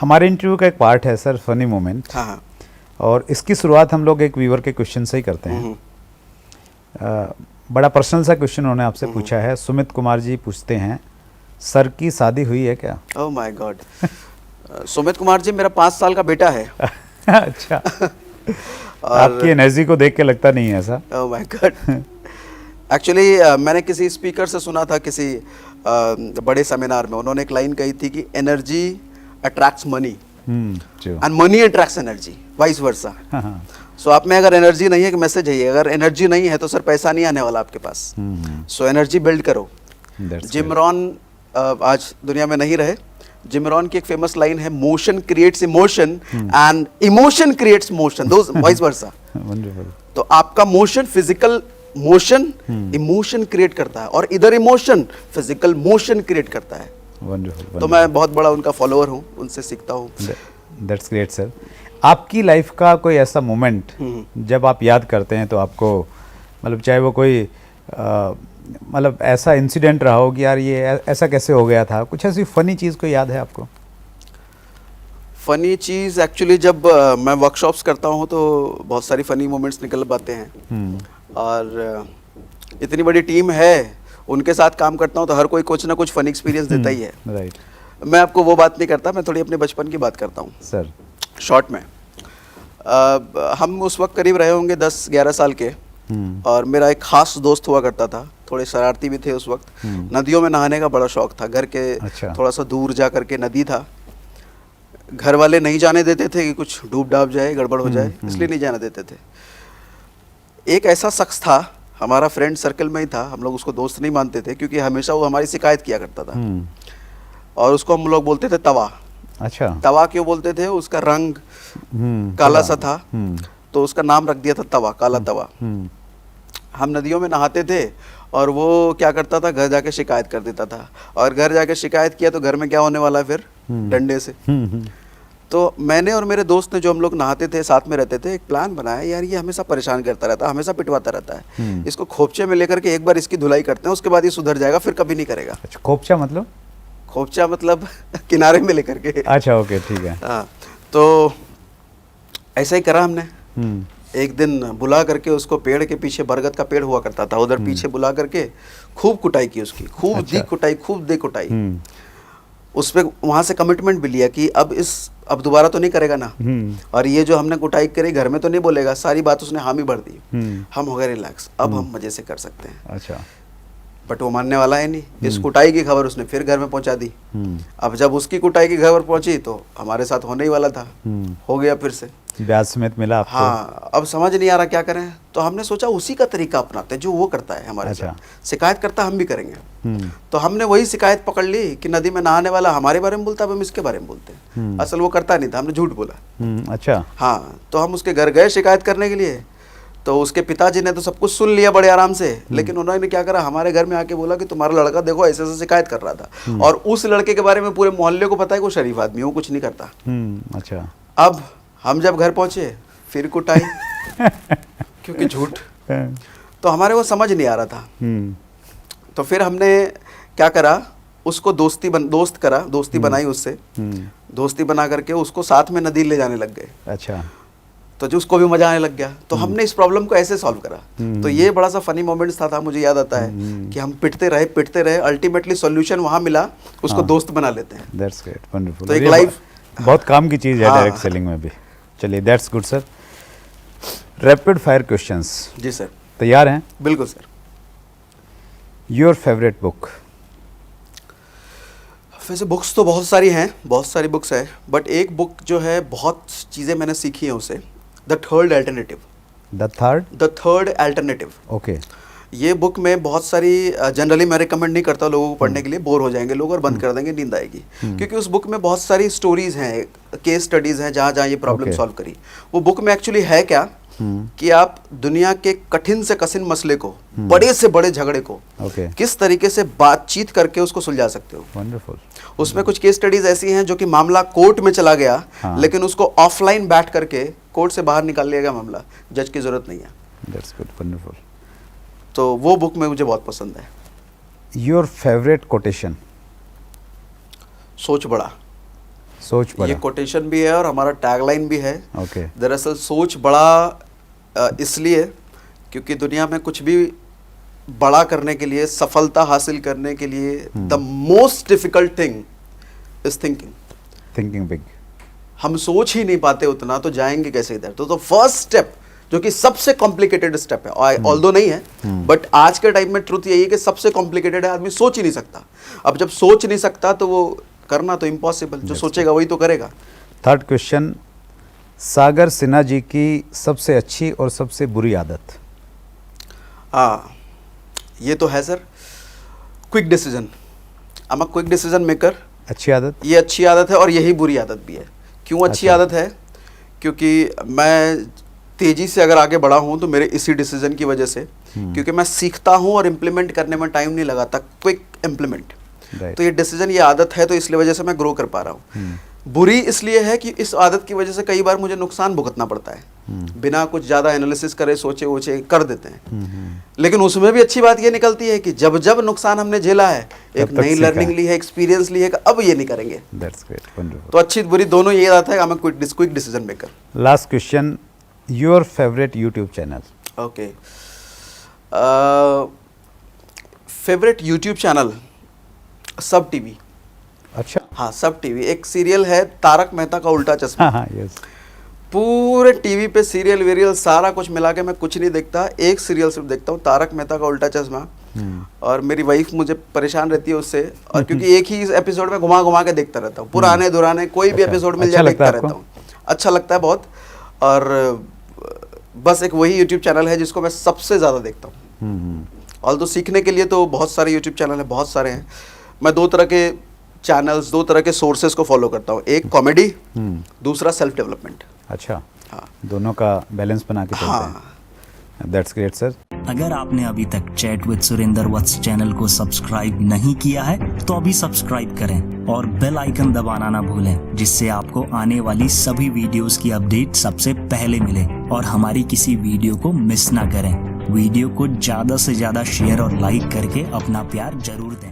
हमारे इंटरव्यू का एक पार्ट है सर, फनी मोमेंट। हाँ हाँ। और इसकी शुरुआत हम लोग एक व्यूअर के क्वेश्चन से ही करते हैं। बड़ा पर्सनल सा क्वेश्चन उन्होंने आपसे पूछा है। सुमित कुमार जी पूछते हैं, सर की शादी हुई है क्या? Oh my God. Sumit Kumar ji मेरा 5 साल का बेटा है। अच्छा। आपकी एनर्जी को देख के लगता नहीं है ऐसा। ओह माय गॉड। एक्चुअली मैंने किसी स्पीकर से सुना था, किसी बड़े सेमिनार में उन्होंने एक लाइन कही थी कि energy attracts money and money attracts energy, vice versa. So आप में अगर एनर्जी नहीं है, एक मैसेज है ये, अगर एनर्जी नहीं है तो सर पैसा नहीं आने वाला आपके पास। सो एनर्जी बिल्ड करो। जिम रॉन आज दुनिया में नहीं रहे। जिम रॉन की एक फेमस लाइन है, motion creates emotion and emotion creates motion, those vice versa. तो आपका motion, physical motion emotion create करता है, और इधर इमोशन फिजिकल मोशन क्रिएट करता है। वंडरफुल। तो मैं बहुत बड़ा उनका फॉलोअर हूँ, उनसे सीखता हूँ। That's great sir. आपकी लाइफ का कोई ऐसा मोमेंट जब आप याद करते हैं तो आपको मतलब, चाहे वो कोई मतलब ऐसा इंसिडेंट रहा हो कि यार ये ऐसा कैसे हो गया था, कुछ ऐसी फनी चीज़ कोई याद है आपको? फनी चीज़ एक्चुअली जब मैं वर्कशॉप्स करता हूँ तो बहुत सारी फनी मोमेंट्स निकल पाते हैं। और इतनी बड़ी टीम है, उनके साथ काम करता हूँ तो हर कोई कुछ ना कुछ फनी एक्सपीरियंस देता ही है। राइट। मैं आपको वो बात नहीं करता, मैं थोड़ी अपने बचपन की बात करता हूँ सर। शॉर्ट में। हम उस वक्त करीब रहे होंगे 10-11 साल के, और मेरा एक खास दोस्त हुआ करता था, थोड़े शरारती भी थे उस वक्त। नदियों में नहाने का बड़ा शौक था। घर के थोड़ा सा दूर जा करके नदी था, घर वाले नहीं जाने देते थे कि कुछ डूब डाब जाए, गड़बड़ हो जाए, इसलिए नहीं जाने देते थे। एक ऐसा शख्स था, हमारा फ्रेंड सर्कल में ही था, हम लोग उसको दोस्त नहीं मानते थे क्योंकि हमेशा वो हमारी शिकायत किया करता था। और उसको हम लोग बोलते थे तवा। अच्छा। तवा क्यों बोलते थे? उसका रंग काला सा था, तो उसका नाम रख दिया था तवा, काला तवा। हम नदियों में नहाते थे और वो क्या करता था, घर जाके शिकायत कर देता था। और घर जाके शिकायत किया तो घर में क्या होने वाला है फिर? डंडे से। तो मैंने और मेरे दोस्त ने, जो हम लोग नहाते थे साथ में रहते थे, एक प्लान बनाया, यार ये हमेशा परेशान करता रहता है, हमेशा पिटवाता रहता है, इसको खोपचे में लेकर के एक बार इसकी धुलाई करते हैं, उसके बाद ये सुधर जाएगा, फिर कभी नहीं करेगा। अच्छा, खोपचा मतलब? खोपचा मतलब किनारे में लेकर के। अच्छा, ओके, ठीक है। हाँ, तो ऐसा ही करा हमने। एक दिन बुला करके उसको, पेड़ के पीछे बरगद का पेड़ हुआ करता था, उधर पीछे बुला करके खूब कुटाई की उसकी, खूब दी कुटाई, खूब दे कुटाई। उस पे वहाँ से कमिटमेंट भी लिया कि अब दोबारा तो नहीं करेगा ना, और ये जो हमने कुटाई करी घर में तो नहीं बोलेगा, सारी बात उसने हामी भर दी। हम हो गए रिलैक्स, अब हम मजे से कर सकते हैं। अच्छा। बट वो मानने वाला है नहीं। इस कुटाई की खबर उसने फिर घर में पहुंचा दी। अब जब उसकी कुटाई की खबर पहुंची तो हमारे साथ होने ही वाला था, हो गया फिर से ब्याज समेत मिला आपको। हाँ, अब समझ नहीं आ रहा क्या करें, तो हमने सोचा उसी का तरीका अपनाते हैं जो वो करता है हमारे साथ। शिकायत करता हम भी करेंगे। तो हमने वही शिकायत पकड़ ली कि नदी में नहाने वाला हमारे बारे में बोलता है, अब हम इसके बारे में बोलते हैं। असल वो करता नहीं था, हमने झूठ बोला। अच्छा। हाँ, तो हम उसके घर गए शिकायत करने के लिए, तो उसके पिताजी ने तो सब कुछ सुन लिया बड़े आराम से, लेकिन उन्होंने क्या करा, हमारे घर में आके बोला कि तुम्हारा लड़का देखो ऐसे ऐसे शिकायत कर रहा था, और उस लड़के के बारे में पूरे मोहल्ले को पता है कि वो शरीफ आदमी, वो कुछ नहीं करता। अच्छा। अब हम जब घर पहुंचे फिर कुटाई क्योंकि झूठ, तो हमारे को समझ नहीं आ रहा था। तो फिर हमने क्या करा, उसको दोस्ती बनाई उससे। दोस्ती बना करके उसको साथ में नदी ले जाने लग गए। अच्छा। तो जो उसको भी मजा आने लग गया, तो हमने इस प्रॉब्लम को ऐसे सॉल्व करा। तो ये बड़ा सा फनी मोमेंट्स था, मुझे याद आता है कि हम पिटते रहे, अल्टीमेटली सॉल्यूशन वहां मिला, उसको दोस्त बना लेते हैं। That's great, wonderful. तो एक लाइफ बहुत काम की चीज है डायरेक्ट सेलिंग में भी। चलिए, that's good sir. Rapid fire questions. जी सर। तैयार हैं? बिल्कुल सर। Your favourite book? वैसे बुक्स तो बहुत सारी हैं, बहुत सारी बुक्स है, बट एक बुक जो है बहुत चीज़ें मैंने सीखी हैं उससे, the third alternative. The third alternative. Okay. ये बुक में बहुत सारी, जनरली मैं रिकमेंड नहीं करता लोगों को पढ़ने के लिए, बोर हो जाएंगे लोग और बंद कर देंगे, नींद आएगी, क्योंकि उस बुक में बहुत सारी स्टोरीज हैं, केस स्टडीज हैं, जहाँ जहाँ ये प्रॉब्लम सॉल्व करी। वो बुक में एक्चुअली है क्या कि आप दुनिया के कठिन से कठिन मसले को, बड़े से बड़े झगड़े को किस तरीके से बातचीत करके उसको सुलझा सकते हो। वंडरफुल। उसमें कुछ केस स्टडीज ऐसी हैं जो कि मामला कोर्ट में चला गया, लेकिन उसको ऑफलाइन बैठ करके कोर्ट से बाहर निकाल लिया गया मामला, जज की जरूरत नहीं है। That's good, wonderful. तो वो बुक में मुझे बहुत पसंद है। Your favourite quotation? सोच बड़ा। सोच बड़ा। ये कोटेशन भी है और हमारा टैगलाइन भी है। ओके। दरअसल सोच बड़ा इसलिए क्योंकि दुनिया में कुछ भी बड़ा करने के लिए, सफलता हासिल करने के लिए the most difficult thing is thinking big. हम सोच ही नहीं पाते उतना तो जाएंगे कैसे इधर। तो फर्स्ट स्टेप जो कि सबसे कॉम्प्लिकेटेड स्टेप है, ऑल्दो नहीं है, बट आज के टाइम में ट्रुथ यही है कि सबसे कॉम्प्लिकेटेड है, आदमी सोच ही नहीं सकता। अब जब सोच नहीं सकता तो वो करना तो इम्पॉसिबल, जो सोचेगा वही तो करेगा। थर्ड क्वेश्चन, सागर सिन्हा जी की सबसे अच्छी और सबसे बुरी आदत। हाँ, ये तो है sir, quick decision. I am a quick decision maker. अच्छी आदत? ये अच्छी आदत है और यही बुरी आदत भी है। क्यों अच्छी आदत है? क्योंकि मैं तेजी से अगर आगे बढ़ा हूँ तो मेरे इसी डिसीजन की वजह से, क्योंकि मैं सीखता हूँ और इम्प्लीमेंट करने में टाइम नहीं लगाता, क्विक इम्प्लीमेंट। तो ये डिसीजन, ये आदत है, तो इसलिए वजह से मैं ग्रो कर पा रहा हूँ। बुरी इसलिए है कि इस आदत की वजह से कई बार मुझे नुकसान भुगतना पड़ता है, बिना कुछ ज़्यादा एनालिसिस करे, सोचे वोचे कर देते हैं। लेकिन उसमें भी अच्छी बात ये निकलती है कि जब जब नुकसान हमने झेला है, एक नई लर्निंग ली है, एक्सपीरियंस ली है, अब ये नहीं करेंगे। That's great, wonderful. तो अच्छी बुरी दोनों ये आता है, I am quick decision maker. Last question, your favourite YouTube channel. Okay, favourite YouTube channel सब टीवी। अच्छा। हाँ, सब टीवी। एक सीरियल है तारक मेहता का उल्टा चश्मा। हाँ, यस। पूरे टीवी पे सीरियल वीरियल सारा कुछ मिला के मैं कुछ नहीं देखता, एक सीरियल सिर्फ देखता हूँ, तारक मेहता का उल्टा चश्मा। और मेरी वाइफ मुझे परेशान रहती है उससे, और क्योंकि एक ही एपिसोड में घुमा घुमा के देखता रहता हूँ, पुराने दुराने कोई भी एपिसोड मिल जाए देखता रहता हूँ। अच्छा लगता है बहुत। और बस एक वही यूट्यूब चैनल है जिसको मैं सबसे ज़्यादा देखता हूँ। ऑल्दो सीखने के लिए तो बहुत सारे यूट्यूब चैनल हैं, बहुत सारे हैं। मैं दो तरह के चैनल्स, दो तरह के सोर्सेज को फॉलो करता हूँ, एक कॉमेडी, दूसरा सेल्फ डेवलपमेंट। अच्छा। हाँ, दोनों का बैलेंस बना के चलते हैं। That's great sir. अगर आपने अभी तक chat with Surendra Vats channel को सब्सक्राइब नहीं किया है तो अभी सब्सक्राइब करें और बेल आइकन दबाना ना भूलें, जिससे आपको आने वाली सभी वीडियोस की अपडेट सबसे पहले मिले और हमारी किसी वीडियो को मिस ना करें। वीडियो को ज्यादा से ज्यादा शेयर और लाइक करके अपना प्यार जरूर दें।